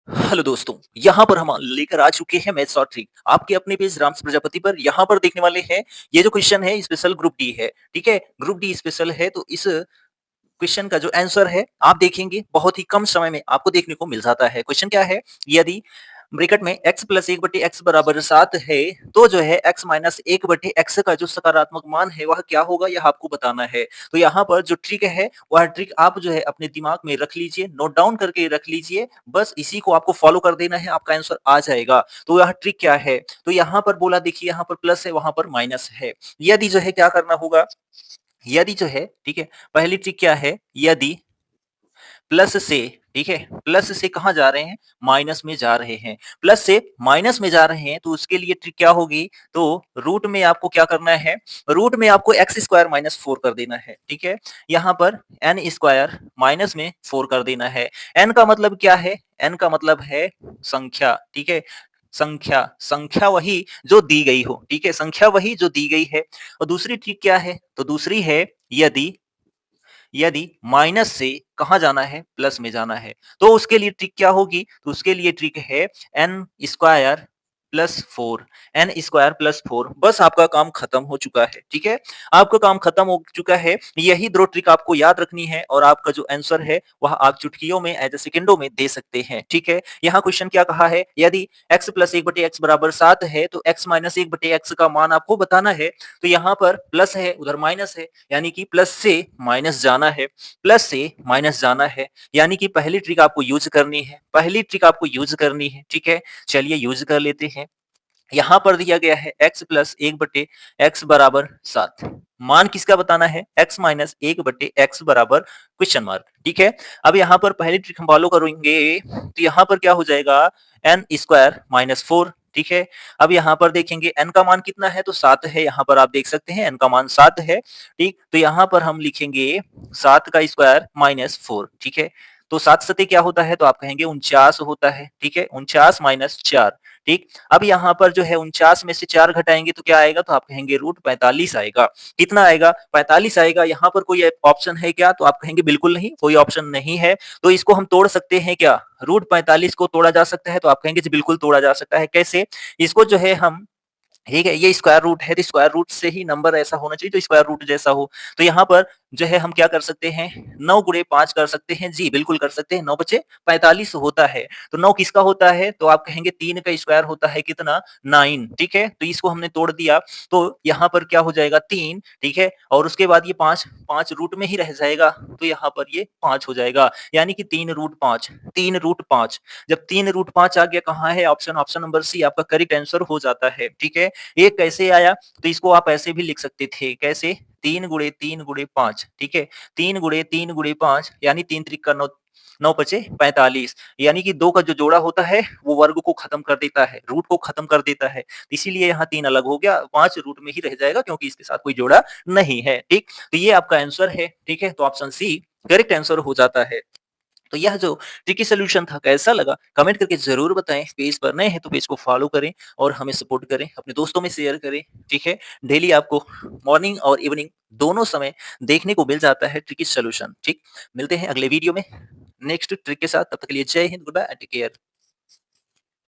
Hello दोस्तों, यहाँ पर हम लेकर आ चुके हैं मैथ्स और ट्रिक आपके अपने पेज राम्स प्रजापति पर। यहाँ पर देखने वाले हैं, ये जो क्वेश्चन है स्पेशल ग्रुप डी है, ठीक है। ग्रुप डी स्पेशल है, तो इस क्वेश्चन का जो आंसर है आप देखेंगे बहुत ही कम समय में आपको देखने को मिल जाता है। क्वेश्चन क्या है, यदि ब्रैकेट में x प्लस 1/x बराबर 7 है, तो जो है x माइनस 1/x का जो सकारात्मक मान है वह क्या होगा, यह आपको बताना है। तो यहाँ पर जो ट्रिक है वह ट्रिक आप जो है अपने दिमाग में रख लीजिए, नोट डाउन करके रख लीजिए। बस इसी को आपको फॉलो कर देना है, आपका आंसर आ जाएगा। तो यह ट्रिक क्या है, तो यहाँ पर बोला देखिए, यहाँ पर प्लस है, वहां पर माइनस है। यदि जो है क्या करना होगा, यदि जो है, ठीक है, पहली ट्रिक क्या है, यदि प्लस से, ठीक है, प्लस से कहाँ जा रहे हैं, माइनस में जा रहे हैं। प्लस से माइनस में जा रहे हैं तो उसके लिए ट्रिक क्या होगी, तो रूट में आपको क्या करना है, रूट में आपको एक्स स्क्वायर माइनस 4 कर देना है, ठीक है। यहाँ पर एन स्क्वायर माइनस में 4 कर देना है। एन का मतलब क्या है, एन का मतलब है संख्या, ठीक है। संख्या, संख्या वही जो दी गई हो, ठीक है, संख्या वही जो दी गई है। और दूसरी ट्रिक क्या है, तो दूसरी है, यदि यदि माइनस से कहाँ जाना है, प्लस में जाना है, तो उसके लिए ट्रिक क्या होगी, तो उसके लिए ट्रिक है N square plus 4, N square plus 4। बस आपका काम खत्म हो चुका है, ठीक है, आपका काम खत्म हो चुका है। यही दो ट्रिक आपको याद रखनी है और आपका जो आंसर है वह आप चुटकियों में एज ए सेकेंडों में दे सकते हैं, ठीक है। यहाँ क्वेश्चन क्या कहा है, यदि x प्लस 1/x बराबर 7 है, तो x माइनस 1/x का मान आपको बताना है। तो यहाँ पर प्लस है, उधर माइनस है, यानी कि प्लस से माइनस जाना है, प्लस से माइनस जाना है, यानी कि पहली ट्रिक आपको यूज करनी है, पहली ट्रिक आपको यूज करनी है, ठीक है। चलिए यूज कर लेते हैं। यहाँ पर दिया गया है x प्लस 1/x बराबर 7। मान किसका बताना है, x माइनस 1/x बराबर क्वेश्चन मार्क, ठीक है। अब यहाँ पर पहली ट्रिक हम फॉलो करेंगे, तो यहाँ पर क्या हो जाएगा, एन स्क्वायर माइनस 4, ठीक है। अब यहाँ पर देखेंगे n का मान कितना है, तो 7 है, यहाँ पर आप देख सकते हैं n का मान 7 है, ठीक। तो यहाँ पर हम लिखेंगे 7 का स्क्वायर माइनस 4, ठीक है। तो 7 सते क्या होता है, तो आप कहेंगे 49 होता है, ठीक है, 49 माइनस 4, ठीक। अब यहाँ पर जो है 49 में से 4 घटाएंगे तो क्या आएगा, तो आप कहेंगे रूट 45 आएगा। कितना आएगा, 45 आएगा। यहाँ पर कोई ऑप्शन है क्या, तो आप कहेंगे बिल्कुल नहीं, कोई ऑप्शन नहीं है। तो इसको हम तोड़ सकते हैं क्या, रूट 45 को तोड़ा जा सकता है, तो आप कहेंगे जी बिल्कुल तोड़ा जा सकता है। कैसे, इसको जो है हम, ठीक है, ये स्क्वायर रूट है, तो स्क्वायर रूट से ही नंबर ऐसा होना चाहिए जो स्क्वायर रूट जैसा हो। तो यहाँ पर जो है हम क्या कर सकते हैं, 9 गुणे 5 कर सकते हैं, जी बिल्कुल कर सकते हैं। 9 बचे 45 होता है। तो 9 किसका होता है, तो आप कहेंगे 3 का स्क्वायर होता है कितना, 9, ठीक है। तो इसको हमने तोड़ दिया, तो यहाँ पर क्या हो जाएगा, 3, ठीक है। और उसके बाद ये 5, 5 रूट में ही रह जाएगा, तो यहाँ पर ये 5 हो जाएगा, यानी कि 3 रूट 5, 3 रूट 5। जब 3 रूट 5 आ गया, कहाँ है ऑप्शन, ऑप्शन नंबर सी आपका करेक्ट आंसर हो जाता है, ठीक है। ये कैसे आया, तो इसको आप ऐसे भी लिख सकते थे, कैसे, 3 गुणे 3 गुणे 5, ठीक है। 3 गुणे 3 गुणे 5, यानी 3 त्रिक का 9, 9 पचे 45, यानी कि 2 का जो जोड़ा होता है वो वर्ग को खत्म कर देता है, रूट को खत्म कर देता है। इसीलिए यहाँ 3 अलग हो गया, 5 रूट में ही रह जाएगा क्योंकि इसके साथ कोई जोड़ा नहीं है, ठीक। तो ये आपका आंसर है, ठीक है। तो ऑप्शन सी करेक्ट आंसर हो जाता है। तो यह जो ट्रिकी सॉल्यूशन था कैसा लगा, कमेंट करके जरूर बताएं। पेज पर नए हैं तो पेज को फॉलो करें और हमें सपोर्ट करें, अपने दोस्तों में शेयर करें, ठीक है। डेली आपको मॉर्निंग और इवनिंग दोनों समय देखने को मिल जाता है ट्रिकी सॉल्यूशन, ठीक। मिलते हैं अगले वीडियो में नेक्स्ट ट्रिक के साथ, तब तक के लिए जय हिंद, good bye and take care.